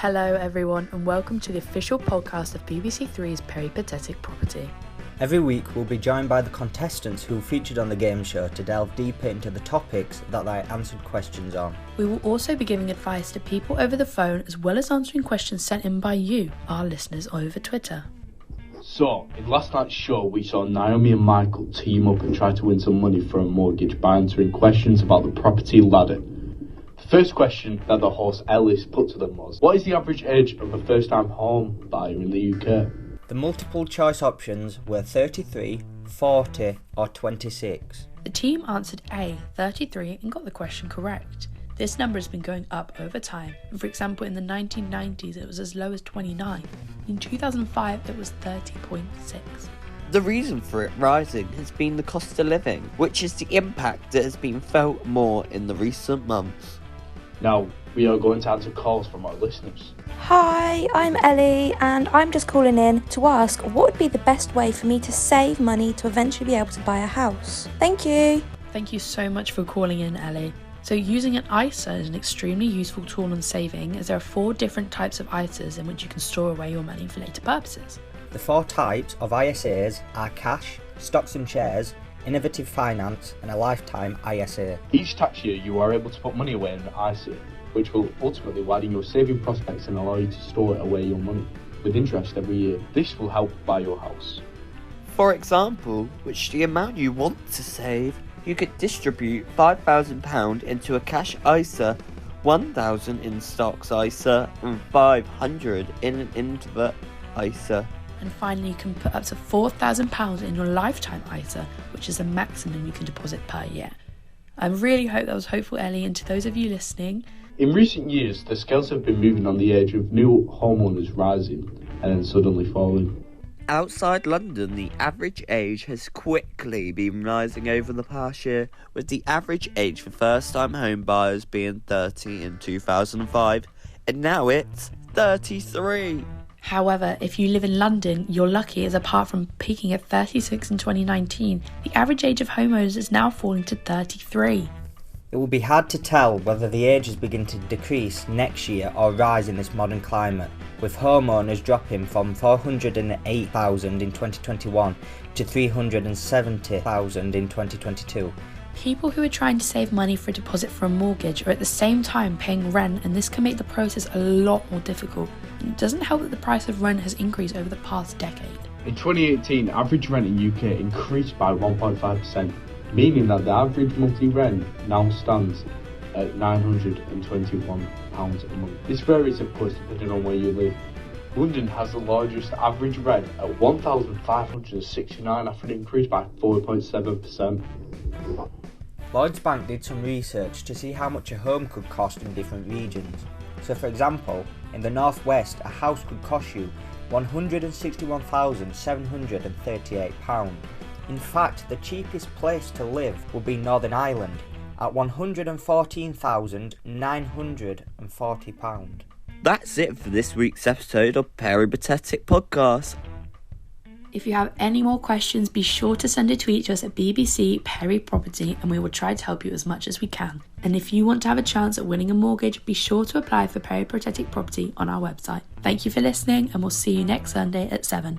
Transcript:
Hello everyone and welcome to the official podcast of BBC Three's Peripatetic Property. Every week we'll be joined by the contestants who featured on the game show to delve deeper into the topics that they answered questions on. We will also be giving advice to people over the phone as well as answering questions sent in by you, our listeners, over Twitter. So, in last night's show we saw Naomi and Michael team up and try to win some money for a mortgage by answering questions about the property ladder. The first question that the host Ellis put to them was, what is the average age of a first-time home buyer in the UK? The multiple choice options were 33, 40 or 26. The team answered A, 33, and got the question correct. This number has been going up over time. For example, in the 1990s it was as low as 29. In 2005 it was 30.6. The reason for it rising has been the cost of living, which is the impact that has been felt more in the recent months. Now, we are going to answer calls from our listeners. Hi, I'm Ellie and I'm just calling in to ask what would be the best way for me to save money to eventually be able to buy a house. Thank you. Thank you so much for calling in, Ellie. So using an ISA is an extremely useful tool on saving, as there are 4 different types of ISAs in which you can store away your money for later purposes. The 4 types of ISAs are cash, stocks and shares, innovative finance and a lifetime ISA. Each tax year you are able to put money away in an ISA, which will ultimately widen your saving prospects and allow you to store away your money with interest every year. This will help buy your house. For example, which the amount you want to save, you could distribute £5,000 into a cash ISA, £1,000 in stocks ISA and £500 in an innovative ISA. And finally, you can put up to £4,000 in your lifetime ISA, which is the maximum you can deposit per year. I really hope that was hopeful, Ellie, and to those of you listening. In recent years, the scales have been moving on the age of new homeowners rising and then suddenly falling. Outside London, the average age has quickly been rising over the past year, with the average age for first-time home buyers being 30 in 2005, and now it's 33. However, if you live in London, you're lucky, as apart from peaking at 36 in 2019, the average age of homeowners is now falling to 33. It will be hard to tell whether the ages begin to decrease next year or rise in this modern climate, with homeowners dropping from 408,000 in 2021 to 370,000 in 2022. People who are trying to save money for a deposit for a mortgage are at the same time paying rent, and this can make the process a lot more difficult. And it doesn't help that the price of rent has increased over the past decade. In 2018, average rent in UK increased by 1.5%, meaning that the average monthly rent now stands at £921 a month. This varies, of course, depending on where you live. London has the largest average rent at £1,569 after an increase by 4.7%. Lloyds Bank did some research to see how much a home could cost in different regions. So for example, in the northwest a house could cost you £161,738. In fact, the cheapest place to live would be Northern Ireland at £114,940. That's it for this week's episode of Peripatetic Podcast. If you have any more questions, be sure to send a tweet to us at BBC Perry Property and we will try to help you as much as we can. And if you want to have a chance at winning a mortgage, be sure to apply for Peripatetic Property on our website. Thank you for listening and we'll see you next Sunday at 7.